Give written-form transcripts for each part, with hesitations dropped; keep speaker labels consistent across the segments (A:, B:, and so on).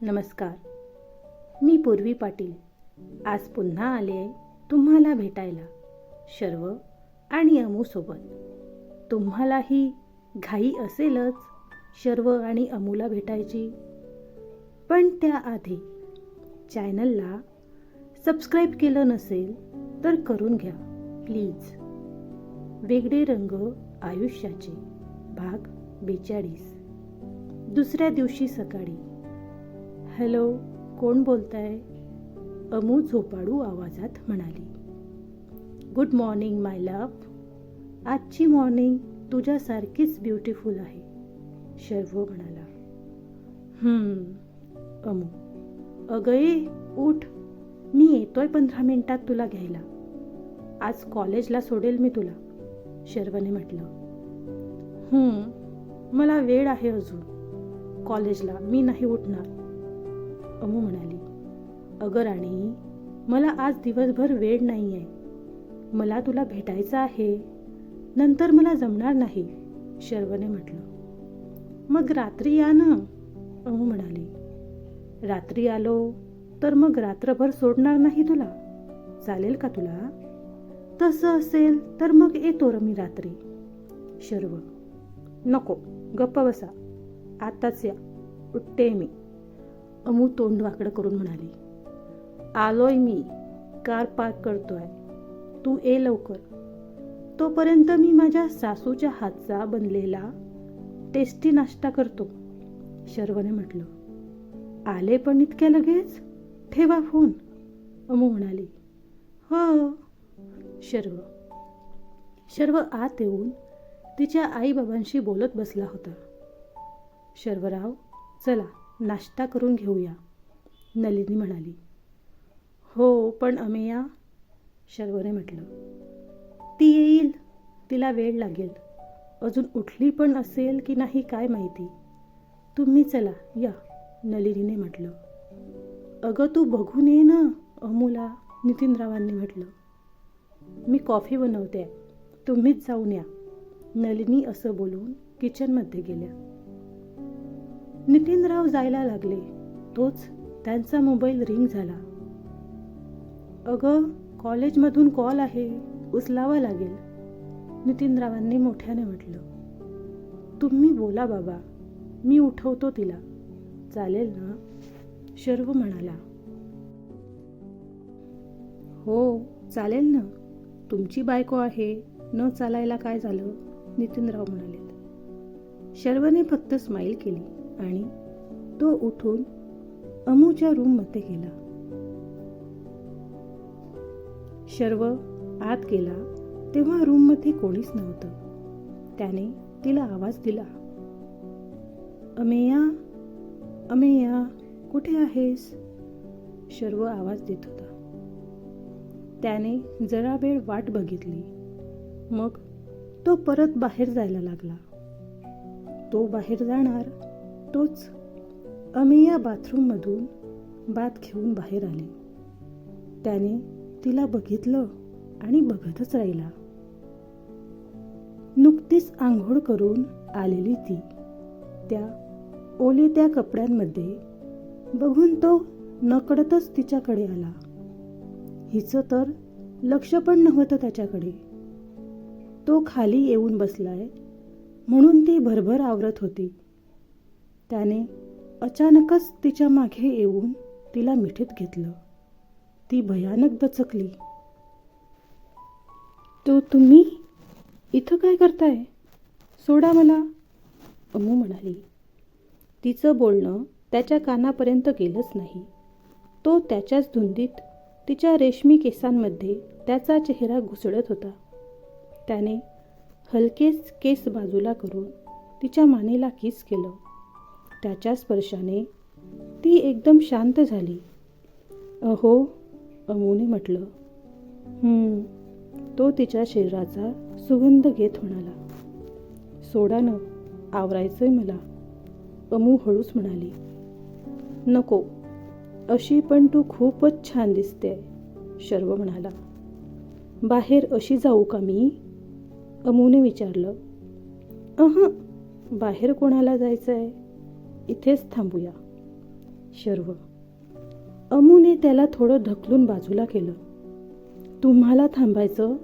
A: नमस्कार. मी पूर्वी पाटील. आज पुन्हा आले तुम्हाला भेटायला शर्व आणि अमूसोबत. तुम्हालाही घाई असेलच शर्व आणि अमूला भेटायची. पण त्याआधी चॅनलला सबस्क्राईब केलं नसेल तर करून घ्या प्लीज. वेगळे रंग आयुष्याचे भाग 42. दुसऱ्या दिवशी सकाळी. हॅलो, कोण बोलताय? अमू झोपाळू आवाजात म्हणाली. गुड मॉर्निंग माय लव्ह. आजची मॉर्निंग तुझ्यासारखीच ब्युटिफुल आहे, शर्व म्हणाला. अमू. अगं ये, उठ. मी येतोय 15 मिनिटात तुला घ्यायला. आज कॉलेजला सोडेल मी तुला, शर्वने म्हटलं. मला वेळ आहे अजून. कॉलेजला मी नाही उठणार, अमू म्हणाली. अगं राणी, मला आज दिवसभर वेळ नाही आहे. मला तुला भेटायचं आहे. नंतर मला जमणार नाही, शर्वने म्हटलं. मग रात्री या ना, अमू म्हणाली. रात्री आलो तर मग रात्रभर सोडणार नाही तुला. चालेल का तुला? तसं असेल तर मग येतो मी रात्री, शर्व. नको, गप्प बसा. आताच या, उठते मी, अमू तोंड वाकडं करून म्हणाली. आलोय मी, कार पार्क करतोय. तू ये लवकर. तोपर्यंत मी माझ्या सासूच्या हातचा बनलेला टेस्टी नाश्ता करतो, शर्वने म्हटलं. आले पण इतक्या लगेच? ठेवा फोन, अमू म्हणाली. हो, शर्व आत येऊन तिच्या आईबाबांशी बोलत बसला होता. शर्वराव, चला नाश्ता करून घेऊया, नलिनी म्हणाली. हो, पण अमेया, शर्वने म्हटलं. ती येईल, तिला वेळ लागेल. अजून उठली पण असेल की नाही काय माहिती. तुम्ही चला या, नलिनीने म्हटलं. अगं तू बघून ये ना अमूला, नितीनरावांनी म्हटलं. मी कॉफी बनवते, तुम्हीच जाऊन या, नलिनी असं बोलून किचनमध्ये गेल्या. नितीनराव जायला लागले तोच त्यांचा मोबाईल रिंग झाला. अगं, कॉलेजमधून कॉल आहे, उचलावा लागेल, नितीनरावांनी मोठ्याने म्हटलं. तुम्ही बोला बाबा, मी उठवतो तिला. चालेल ना, शर्व म्हणाला. हो चालेल ना, तुमची बायको आहे, न चालायला काय झालं, नितीनराव म्हणाले. शर्वने फक्त स्माईल केली आणि तो उठून अमूच्या रूममध्ये गेला. शर्व आत गेला तेव्हा रूममध्ये कोणीच नव्हतं. त्याने तिला आवाज दिला. अमेया, अमेया, कुठे आहेस? शर्व आवाज देत होता. त्याने जरा वेळ वाट बघितली. मग तो परत बाहेर जायला लागला. तो बाहेर जाणार तोच अमेया बाथरूममधून बाथ घेऊन बाहेर आली. त्याने तिला बघितलं आणि बघतच राहिला. नुकतीच आंघोळ करून आलेली ती त्या ओलेत्या कपड्यांमध्ये बघून तो नकळतच तिच्याकडे आला. हिचं तर लक्ष पण नव्हतं त्याच्याकडे. तो खाली येऊन बसलाय म्हणून ती भरभर आवरत होती. त्याने अचानकच तिच्या मागे येऊन तिला मिठीत घेतलं. ती भयानक दचकली. तुम्ही इथं काय करताय? सोडा मला, अमू म्हणाली. तिचं बोलणं त्याच्या कानापर्यंत गेलंच नाही. तो त्याच्याच धुंदीत तिच्या रेशमी केसांमध्ये त्याचा चेहरा घुसळत होता. त्याने हलकेच केस बाजूला करून तिच्या मानेला किस केलं. त्याच्या स्पर्शाने ती एकदम शांत झाली. अहो, अमूने म्हटलं. तो तिच्या शरीराचा सुगंध घेत म्हणाला. सोडा न, आवरायचंय मला, अमू हळूच म्हणाली. नको, अशी पण तू खूपच छान दिसते, शर्व म्हणाला. बाहेर अशी जाऊ का मी? अमूने विचारलं. बाहेर कोणाला जायचंय? इथेच थांबूया, शर्व. अमुने त्याला थोडं ढकलून बाजूला केलं. तुम्हाला थांबायचं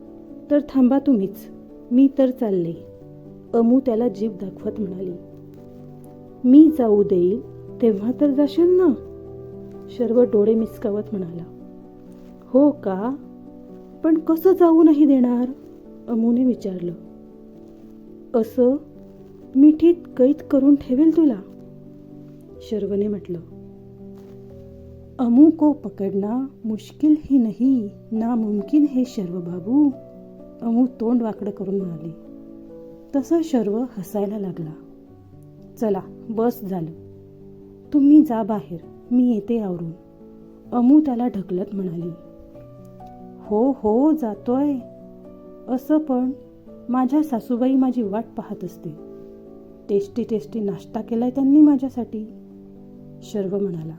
A: तर थांबा तुम्हीच, मी तर चालले. अमू त्याला जीभ दाखवत म्हणाली. मी जाऊ देईल तेव्हा तर जाशील ना? शर्व डोळे मिचकावत म्हणाला. हो का? पण कसं जाऊ नाही देणार? अमूने विचारलं. असं मिठीत कैद करून ठेवेल तुला, शर्वने म्हटलं. अमू को पकडना मुश्किल ही नहीं, नामुमकिन है शर्व बाबू, अमू तोंड वाकडं करून म्हणाली. तसं शर्व हसायला लागला. चला बस झालं, तुम्ही जा बाहेर, मी येते आवरून, अमू त्याला ढकलत म्हणाली. हो हो जातोय. असं पण माझ्या सासूबाई माझी वाट पाहत असते. टेस्टी टेस्टी नाश्ता केलाय त्यांनी माझ्यासाठी, शर्व म्हणाला.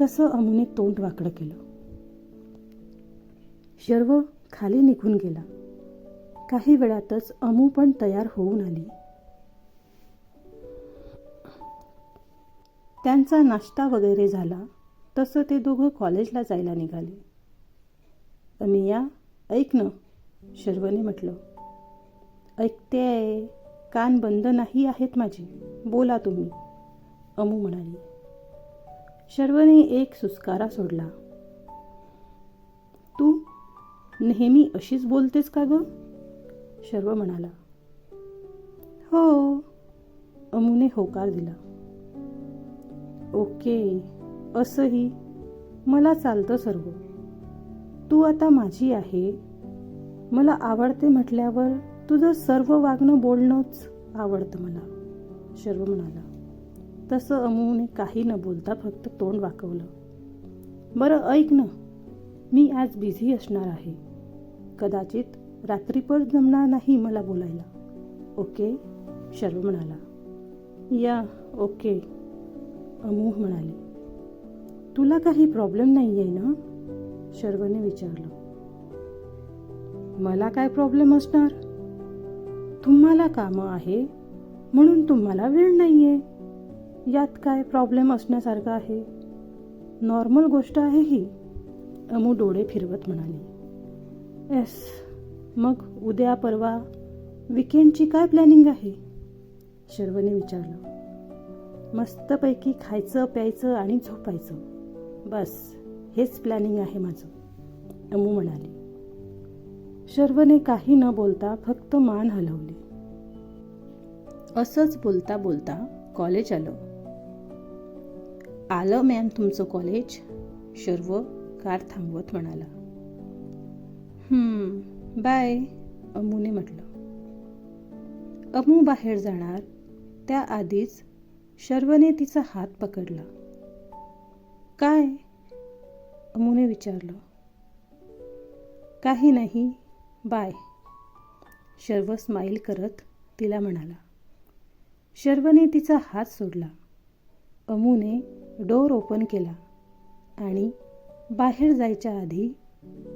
A: तसं अमूने तोंड वाकडं केलं. शर्व खाली निघून गेला. काही वेळातच अमू पण तयार होऊन आली. त्यांचा नाश्ता वगैरे झाला तसं ते दोघं कॉलेजला जायला निघाले. अमिया ऐक ना, शर्वने म्हटलं. ऐकते आहे, कान बंद नाही आहेत माझे, बोला तुम्ही, अमू म्हणाली. शर्वने एक सुस्कारा सोडला. तू नेहमी अशीच बोलतेस का ग? शर्व म्हणाला. हो, अमूने होकार दिला. ओके, असंही मला चालतं सर्व. तू आता माझी आहे, मला आवडते म्हटल्यावर तुझं सर्व वागणं बोलणंच आवडतं मला, शर्व म्हणाला. तसं अमूने काही न बोलता फक्त तोंड वाकवलं. बरं ऐक ना, मी आज बिझी असणार आहे, कदाचित रात्री पण जमणार नाही मला बोलायला. ओके, शर्व म्हणाला. या ओके, अमू म्हणाली. तुला काही प्रॉब्लेम नाही आहे ना, शर्वने विचारलं. मला काय प्रॉब्लेम असणार? तुम्हाला कामं आहे म्हणून तुम्हाला वेळ नाही आहे, यात काय प्रॉब्लेम असण्यासारखं आहे? नॉर्मल गोष्ट आहे ही, अमू डोळे फिरवत म्हणाली. येस, मग उद्या परवा विकेंडची काय प्लॅनिंग आहे, शर्वने विचारलं. मस्तपैकी खायचं प्यायचं आणि झोपायचं, बस हेच प्लॅनिंग आहे माझं, अमू म्हणाली. शर्वने काही न बोलता फक्त मान हलवली. असंच बोलता बोलता कॉलेज आलं. आलं मॅम तुमचं कॉलेज, शर्व कार थांबवत म्हणाला. बाय, अमूने म्हटलं. अमू बाहेर जाणार त्याआधीच शर्वने तिचा हात पकडला. काय, अमूने विचारलं. काही नाही, बाय, शर्व स्माईल करत तिला म्हणाला. शर्वने तिचा हात सोडला. अमूने डोर ओपन केला आणि बाहेर जायच्या आधी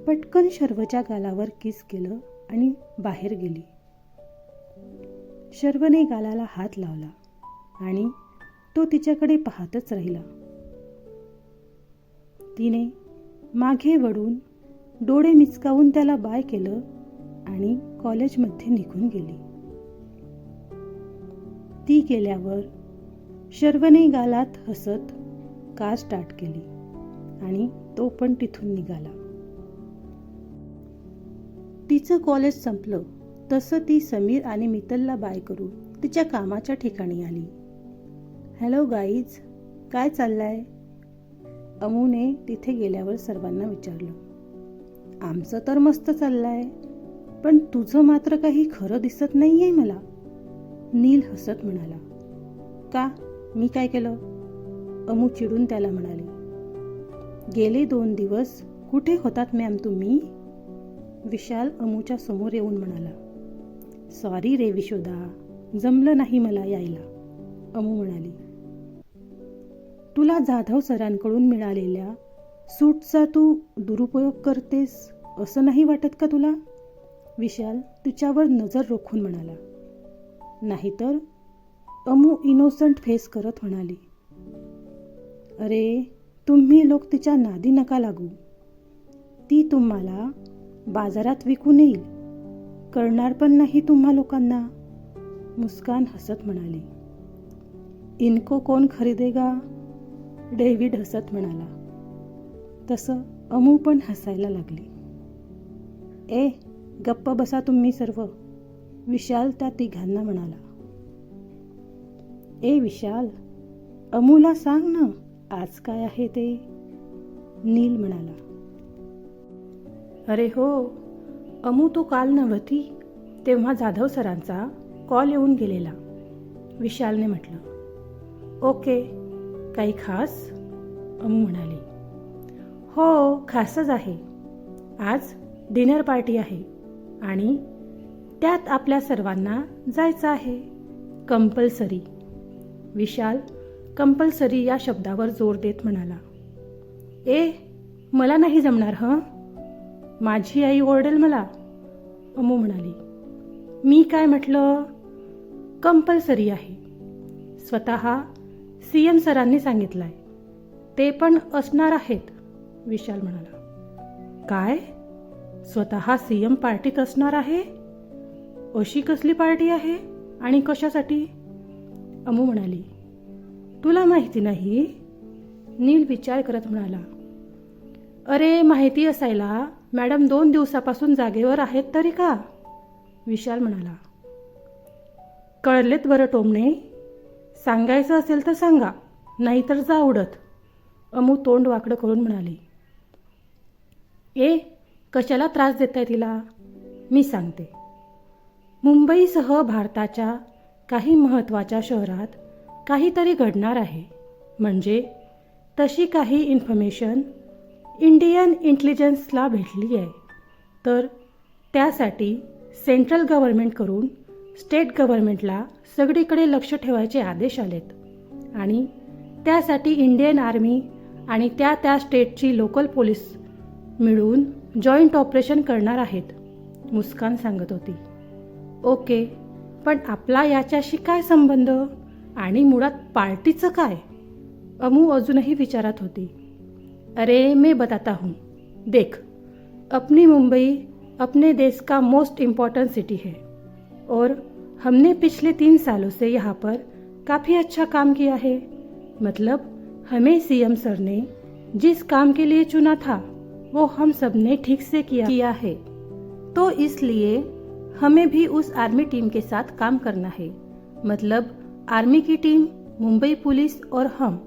A: पटकन शर्वच्या गालावर किस केलं आणि बाहेर गेली. शर्वने गालाला हात लावला आणि तो तिच्याकडे पाहतच राहिला. तिने मागे वळून डोळे मिचकावून त्याला बाय केलं आणि कॉलेजमध्ये निघून गेली. ती गेल्यावर शर्वने गालात हसत कार स्टार्ट केली आणि तो पण तिथून निघाला. तिचं कॉलेज संपलं तसं ती समीर आणि मित्तलला बाय करून तिच्या कामाच्या ठिकाणी आली. हॅलो गाईज, काय चाललंय, अमूने तिथे गेल्यावर सर्वांना विचारलं. आमचं तर मस्त चाललंय, पण तुझं मात्र काही खरं दिसत नाहीये मला, नील हसत म्हणाला. का, मी काय केलं, अमू चिडून त्याला म्हणाली. गेले 2 दिवस कुठे होतात मॅम तुम्ही, विशाल अमूच्या समोर येऊन म्हणाला. सॉरी रे विशोदा, जमलं नाही मला यायला, अमू म्हणाली. तुला जाधव सरांकडून मिळालेल्या सूटचा तू दुरुपयोग करतेस असं नाही वाटत का तुला, विशाल तिच्यावर नजर रोखून म्हणाला. नाहीतर, अमू इनोसंट फेस करत म्हणाली. अरे, तुम्ही लोक तिच्या नादी नका लागू. ती तुम्हाला बाजारात विकून येईल, करणार पण नाही तुम्हा लोकांना. मुस्कान हसत म्हणाली. इनको कोण खरीदेगा? डेव्हिड हसत म्हणाला. तसं अमू पण हसायला लागली. ए, गप्प बसा तुम्ही सर्व, विशाल त्या तिघांना म्हणाला. ए विशाल, अमूला सांग ना आज काय आहे ते, नील म्हणाला. अरे हो, अमू तो काल नव्हती तेव्हा जाधव सरांचा कॉल येऊन गेलेला, विशालने म्हटलं. ओके, काही खास? अमू म्हणाली. हो, खासच आहे. आज डिनर पार्टी आहे आणि त्यात आपल्या सर्वांना जायचं आहे, कंपल्सरी. विशाल कंपल्सरी या शब्दावर जोर देत म्हणाला. ए, मला नाही जमणार हं, माझी आई ओरडेल मला, अमू म्हणाली. मी काय म्हटलं? कंपल्सरी आहे. स्वतः CM सरांनी सांगितलंय, ते पण असणार आहेत, विशाल म्हणाला. काय? स्वतः CM पार्टीत असणार आहे? अशी कसली पार्टी आहे आणि कशासाठी? अमू म्हणाली. तुला माहिती नाही? नील विचार करत म्हणाला. अरे, माहिती असायला मॅडम 2 दिवसापासून जागेवर आहेत तरी का, विशाल म्हणाला. कळलेत बरं टोमणे, सांगायचं असेल तर सांगा, नाहीतर जा उडत, अमू तोंड वाकडं करून म्हणाली. ए, कशाला त्रास देताय तिला? मी सांगते. मुंबईसह भारताच्या काही महत्त्वाच्या शहरात काहीतरी घडणार आहे, म्हणजे तशी काही इन्फॉर्मेशन इंडियन इंटेलिजन्सला भेटली आहे. तर त्यासाठी सेंट्रल गव्हर्नमेंटकडून स्टेट गव्हर्नमेंटला सगळीकडे लक्ष ठेवायचे आदेश आलेत आणि त्यासाठी इंडियन आर्मी आणि त्या स्टेटची लोकल पोलीस मिळून जॉईंट ऑपरेशन करणार आहेत, मुस्कान सांगत होती. ओके, पण आपला याच्याशी काय संबंध आणि मुळात पार्टीचं काय? अमू अजूनही विचारात होती. अरे, मैं बताता हूँ. देख, अपनी मुंबई अपने देश का मोस्ट इम्पॉर्टेंट सिटी है और हमने पिछले 3 सालों से यहाँ पर काफ़ी अच्छा काम किया है. मतलब हमें CM सर ने जिस काम के लिए चुना था वो हम सब ने ठीक से किया है. तो इसलिए हमें भी उस आर्मी टीम के साथ काम करना है. मतलब आर्मी की टीम, मुंबई पुलिस और हम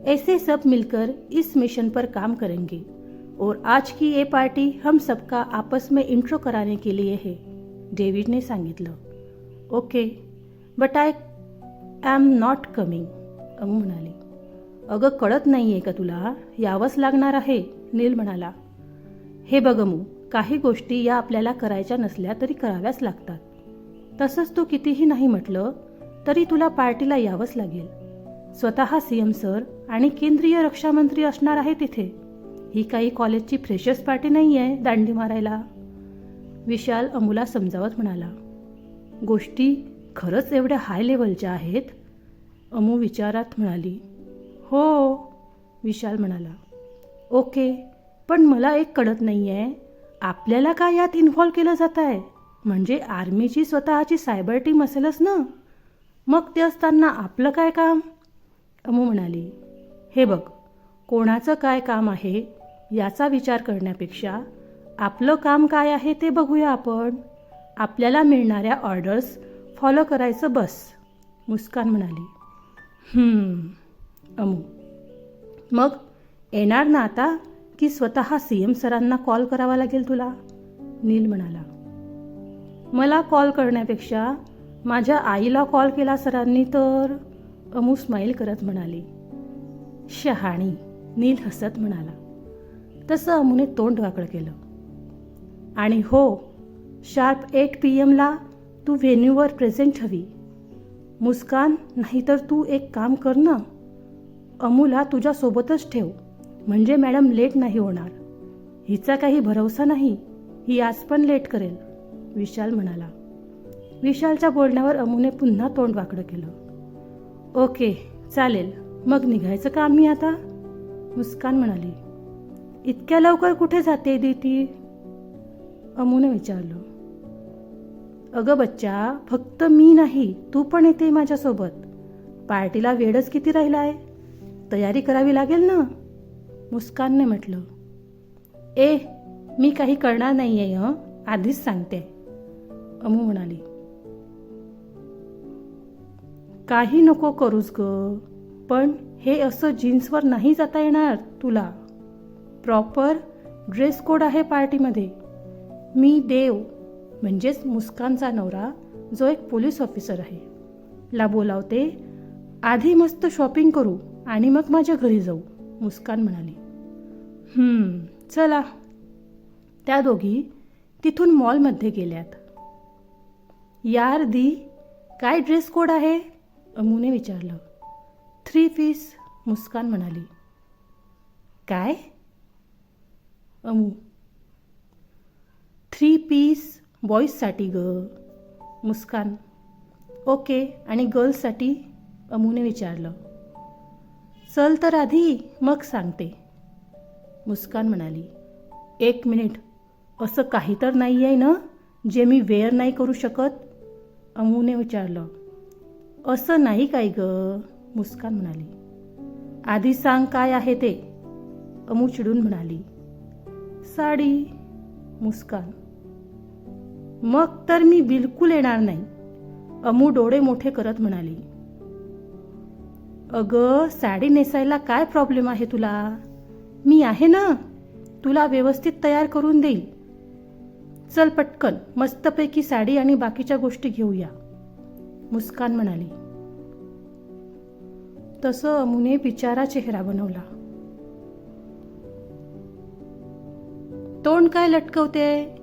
A: ऐसे सब मिलकर इस मिशन पर काम करेंगे. और आज की ये पार्टी हम सबका आपस में इंट्रो कराने के लिए है, डेव्हिड ने सांगितलं. Okay, but I am not coming, Amu म्हणाली. अगं, कळत नाहीये का तुला? यावंच लागणार आहे, नील म्हणाला. हे बघ अमू, काही गोष्टी या आपल्याला करायच्या नसल्या तरी कराव्याच लागतात. तसंच तू कितीही नाही म्हटलं तरी तुला पार्टीला यावंच लागेल. स्वतः CM सर आणि केंद्रीय रक्षामंत्री असणार आहे तिथे. ही काही कॉलेजची फ्रेशर्स पार्टी नाही आहे दांडी मारायला, विशाल अमूला समजावत म्हणाला. गोष्टी खरंच एवढ्या हाय लेवलच्या आहेत, अमू विचारात म्हणाली. हो, विशाल म्हणाला. ओके, पण मला एक कळत नाही आहे, आपल्याला का यात इन्व्हॉल्व केलं जात आहे? म्हणजे आर्मीची स्वतःची सायबर टीम असेलच ना, मग ते असताना आपलं काय काम? अमू म्हणाली. हे बघ, कोणाचं काय काम आहे याचा विचार करण्यापेक्षा आपलं काम काय आहे ते बघूया आपण. आपल्याला मिळणाऱ्या ऑर्डर्स फॉलो करायचं बस, मुस्कान म्हणाली. अमू, मग येणार ना आता की स्वतः CM सरांना कॉल करावा लागेल तुला, नील म्हणाला. मला कॉल करण्यापेक्षा माझ्या आईला कॉल केला सरांनी तर, अमू स्माईल करत म्हणाली. शहाणी, नील हसत म्हणाला. तसं अमूने तोंड वाकडं केलं. आणि हो, शार्प 8 PM तू व्हेन्यूवर प्रेझेंट हवी, मुस्कान. नाहीतर तू एक काम कर ना, अमूला तुझ्यासोबतच ठेव, म्हणजे मॅडम लेट नाही होणार. हिचा काही भरवसा नाही, ही आज पण लेट करेल, विशाल म्हणाला. विशालच्या बोलण्यावर अमूने पुन्हा तोंड वाकडं केलं. ओके, चालेल, मग निघायचं का आम्ही आता, मुस्कान म्हणाली, इतक्या लवकर कुठे जाते दीदी? अमूने विचारलं. अगं बच्चा, फक्त मी नाही, तू पण येते माझ्यासोबत. पार्टीला वेळच किती राहिलाय, तयारी करावी लागेल ना. मुस्कानने म्हटलं. मी काही करणार नाही आहे आधीच सांगते. अमू म्हणाली. काही नको करूस ग, पण हे असं जीन्सवर नाही जाता येणार तुला. प्रॉपर ड्रेस कोड आहे पार्टीमध्ये. मी देव म्हणजेच मुस्कानचा नवरा, जो एक पोलीस ऑफिसर आहे, ला बोलावते. आधी मस्त शॉपिंग करू आणि मग माझ्या घरी जाऊ. मुस्कान म्हणाली. चला. त्या दोघी तिथून मॉलमध्ये गेल्यात. यार दी, काय ड्रेस कोड आहे? अमूने विचारलं. 3 पीस. मुस्कान म्हणाली. काय? अमू. 3 पीस बॉईजसाठी ग. मुस्कान. ओके, आणि गर्ल्ससाठी? अमूने विचारलं. चल तर आधी, मग सांगते. मुस्कान म्हणाली. 1 मिनिट, असं काही तर नाही आहे ना जे मी वेअर नाही करू शकत? अमूने विचारलं. असं नाही काय ग. मुस्कान म्हणाली. आधी सांग काय आहे ते. अमू चिडून म्हणाली. साडी. मुस्कान. मग तर मी बिलकुल येणार नाही. अमू डोळे मोठे करत म्हणाली. अगं, साडी नेसायला काय प्रॉब्लेम आहे तुला? मी आहे ना, तुला व्यवस्थित तयार करून देईल. चल पटकन, मस्तपैकी साडी आणि बाकीच्या गोष्टी घेऊया. मुस्कान म्हणाली. तसं अमूने बिचारा चेहरा बनवला. तोंड काय लटकवते?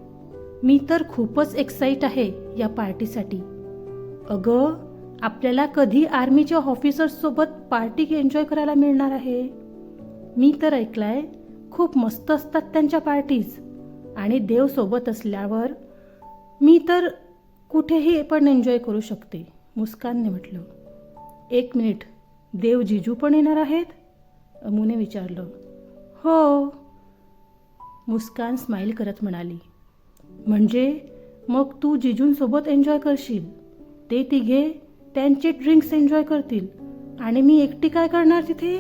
A: मी तर खूपच एक्साइट आहे या पार्टीसाठी. अगं, आपल्याला कधी आर्मीच्या ऑफिसर्स सोबत पार्टी एन्जॉय करायला मिळणार आहे? मी तर ऐकलंय खूप मस्त असतात त्यांच्या पार्टीज. आणि देव सोबत असल्यावर मी तर कुठेही पण एन्जॉय करू शकते. मुस्कानने म्हटलं. 1 मिनिट, देव जिजू पण येणार आहेत? अमूने विचारलं. हो. मुस्कान स्माईल करत म्हणाली. म्हणजे मग तू जिजूंसोबत एन्जॉय करशील, ते तिघे त्यांचे ड्रिंक्स एन्जॉय करतील, आणि मी एकटी काय करणार तिथे?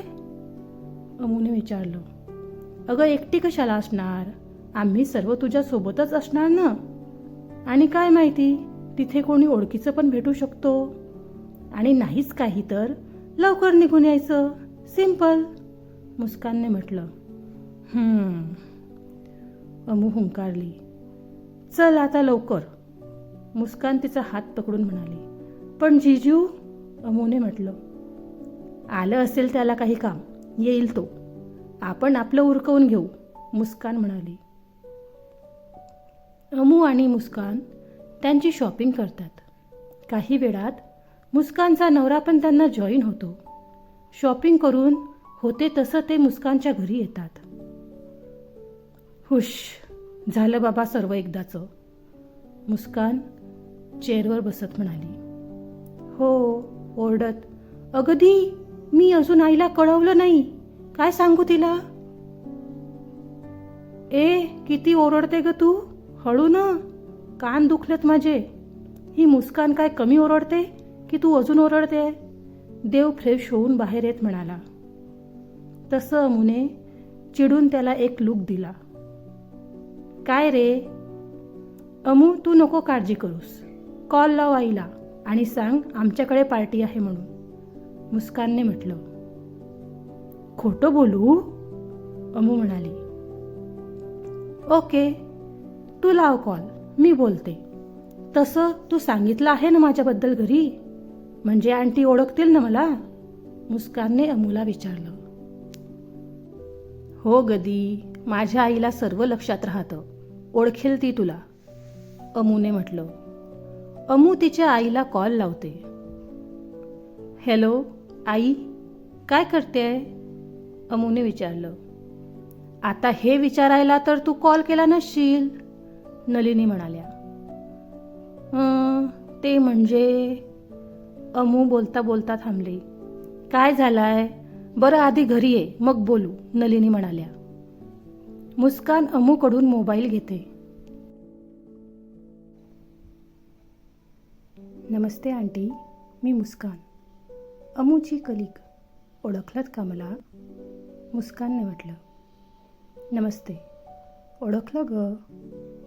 A: अमूने विचारलं. अगं, एकटी कशाला असणार? आम्ही सर्व तुझ्या सोबतच असणार ना. आणि काय माहिती, तिथे कोणी ओळखीचं पण भेटू शकतो. आणि नाहीच काही तर लवकर निघून यायचं. सिंपल. मुस्कानने म्हटलं. अमू हुंकारली. चल आता लवकर. मुस्कान तिचा हात पकडून म्हणाली. पण जीजू? अमूने म्हटलं. आलं असेल त्याला काही काम, येईल तो. आपण आपलं उरकवून घेऊ. मुस्कान म्हणाली. अमू आणि मुस्कान त्यांची शॉपिंग करतात. काही वेळात मुस्कानचा नवरा पण त्यांना जॉईन होतो. शॉपिंग करून होते तसं ते मुस्कानच्या घरी येतात. हुश, झालं बाबा सर्व एकदाचं. मुस्कान चेअरवर बसत म्हणाली. हो, ओरडत. अगदी, मी अजून आईला कळवलं नाही. काय सांगू तिला? किती ओरडते ग तू. हळू ना, कान दुखलेत माझे. ही मुस्कान काय कमी ओरडते की तू अजून ओरडते? देव फ्रेश होऊन बाहेर येत म्हणाला. तसं अमूने चिडून त्याला एक लूक दिला. काय रे? अमू, तू नको काळजी करूस. कॉल लाव आईला आणि सांग आमच्याकडे पार्टी आहे म्हणून. मुस्कानने म्हटलं. खोटं बोलू? अमू म्हणाली. ओके, तू लाव कॉल, मी बोलते. तसं तू सांगितलं आहे ना माझ्याबद्दल घरी, म्हणजे आंटी ओळखतील ना मला? मुस्कानने अमूला विचारलं. हो गदी, माझ्या आईला सर्व लक्षात राहतं, ओळखेल ती तुला. अमूने म्हटलं. अमू तिच्या आईला कॉल लावते. हॅलो आई, काय करतेय? अमूने विचारलं. आता हे विचारायला तर तू कॉल केला नसशील, नलिनी म्हणाल्या. ते म्हणजे? अमू बोलता बोलता थांबली. काय झालंय? बरं आधी घरी ये, मग बोलू, नलिनी म्हणाल्या. मुस्कान अमूकडून मोबाईल घेते. नमस्ते आंटी, मी मुस्कान, अमूची कलिक. ओळखलत का मला? मुस्कानने म्हटलं. नमस्ते, ओळखलं ग.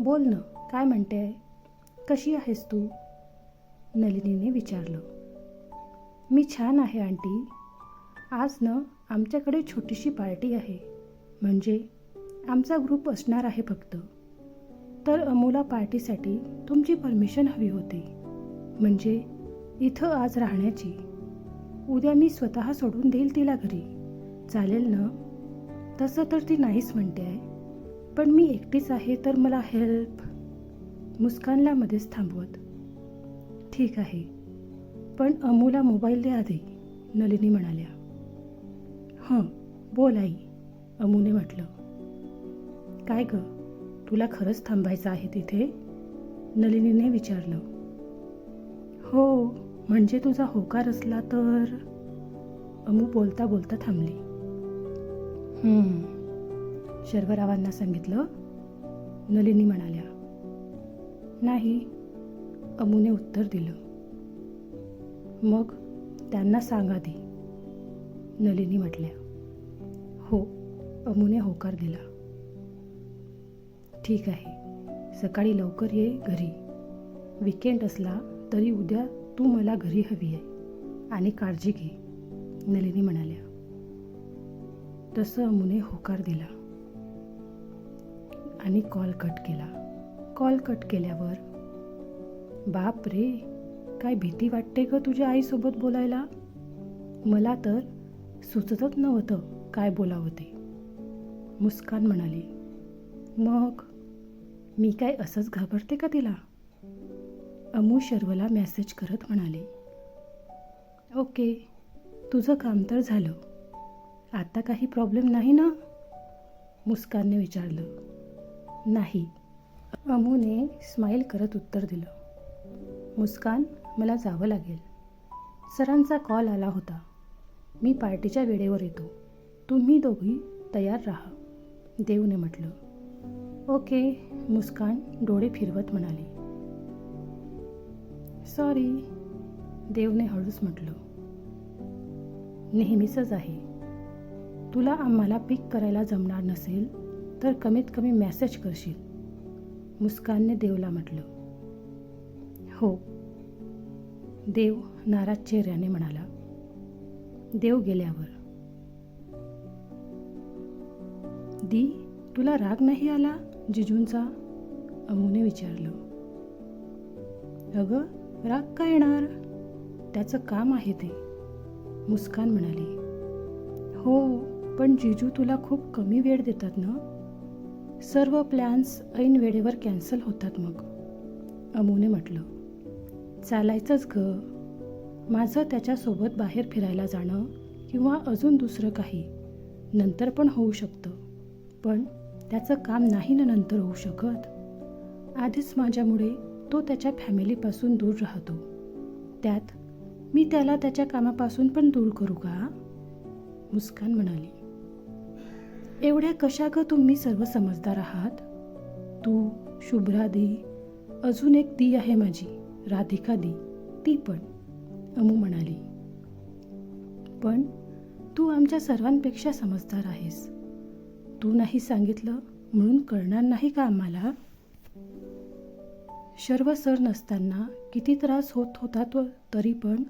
A: बोल ना, काय म्हणते? कशी आहेस तू? नलिनीने विचारलं. मी छान आहे आंटी. आज ना आमच्याकडे छोटीशी पार्टी आहे. म्हणजे आमचा ग्रुप असणार आहे फक्त. तर अमूला पार्टीसाठी तुमची परमिशन हवी होती. म्हणजे इथं आज राहण्याची. उद्या मी स्वतः सोडून देईल तिला घरी. चालेल ना? तसं तर ती नाहीच म्हणते आहे, पण मी एकटीच आहे तर मला हेल्प. मुस्कानला मध्येच थांबवत. ठीक आहे, पण अमूला मोबाईल दे आधी, नलिनी म्हणाल्या. हं, बोल आई, अमूने म्हटलं. काय ग, तुला खरंच थांबायचं आहे तिथे? नलिनीने विचारलं. हो, म्हणजे तुझा होकार असला तर. अमू बोलता बोलता थांबली. शर्वरावांना सांगितलं? नलिनी म्हणाल्या. नाही, अमूने उत्तर दिलं. मग त्यांना सांगा दे, नलिनी म्हटल्या. हो, अमूने होकार दिला. ठीक आहे, सकाळी लवकर ये घरी. विकेंड असला तरी उद्या तू मला घरी हवी आहे आणि काळजी घे, नलिनी म्हणाल्या. तसं अमूने होकार दिला आणि कॉल कट केला. कॉल कट केल्यावर, बाप रे, काय भीती वाटते ग तुझ्या आईसोबत बोलायला. मला तर सुचतच नव्हतं काय बोलावं ते, मुस्कान म्हणाली. मग मी काय असंच घाबरते का तिला? अमू शर्वला मेसेज करत म्हणाली. ओके, तुझं काम तर झालं. आता काही प्रॉब्लेम नाही ना? मुस्कानने विचारलं. नाही, अमूने स्माईल करत उत्तर दिलं. मुस्कान, मला जावं लागेल. सरांचा कॉल आला होता. मी पार्टीच्या वेळेवर येतो. तुम्ही दोघी तयार राहा, देवने म्हटलं. ओके, मुस्कान डोळे फिरवत म्हणाली. सॉरी, देवने हळूच म्हटलं. नेहमीचंच आहे. तुला आम्हाला पिक करायला जमणार नसेल तर कमीत कमी मेसेज करशील, मुस्कानने देवला म्हटलं. हो, देव नाराज चेहऱ्याने म्हणाला. देव गेल्यावर, दी, तुला राग नाही आला जिजूंचा? अमूने विचारलं. अगं, राग का येणार? त्याचं काम आहे ते, मुस्कान म्हणाली. हो, पण जिजू तुला खूप कमी वेळ देतात ना. सर्व प्लॅन्स ऐन वेळेवर कॅन्सल होतात मग, अमूने म्हटलं. चालायचंच ग. माझं त्याच्यासोबत बाहेर फिरायला जाणं किंवा अजून दुसरं काही नंतर पण होऊ शकतं, पण त्याचं काम नाही ना नंतर होऊ शकत. आधीच माझ्यामुळे तो त्याच्या फॅमिलीपासून दूर राहतो. त्यात मी त्याला त्याच्या कामापासून पण दूर करू का? मुस्कान म्हणाली. एवढ्या कशा ग तुम्ही सर्व समजदार आहात? तू, शुभ्रा दी, अजून एक दी आहे माझी, राधिका दी, ती पण, अमू म्हणाली. पण तू आमच्या सर्वांपेक्षा समजदार आहेस. तू नाही सांगितलं म्हणून कळणार नाही का आम्हाला? शर्व सर नसताना किती त्रास होत होता तो, तरी पण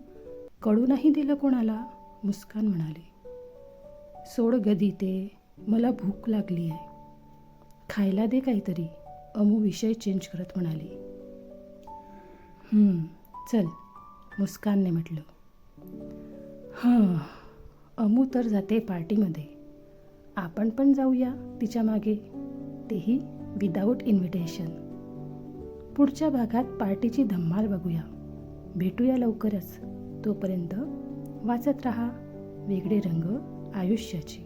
A: कळू नाही दिलं कोणाला, मुस्कान म्हणाली. सोड गदी ते, मला भूक लागली आहे. खायला दे काहीतरी, अमू विषय चेंज करत म्हणाली. चल, मुस्कानने म्हटलं. अमू तर जाते पार्टीमध्ये. आपण पण जाऊया तिच्या मागे, तेही विदाऊट इन्व्हिटेशन. पुढच्या भागात पार्टीची धम्माल बघूया. भेटूया लवकरच. तोपर्यंत वाचत रहा वेगळे रंग आयुष्याचे.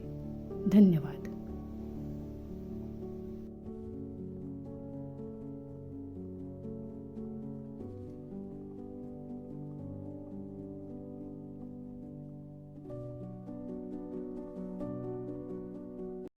A: धन्यवाद.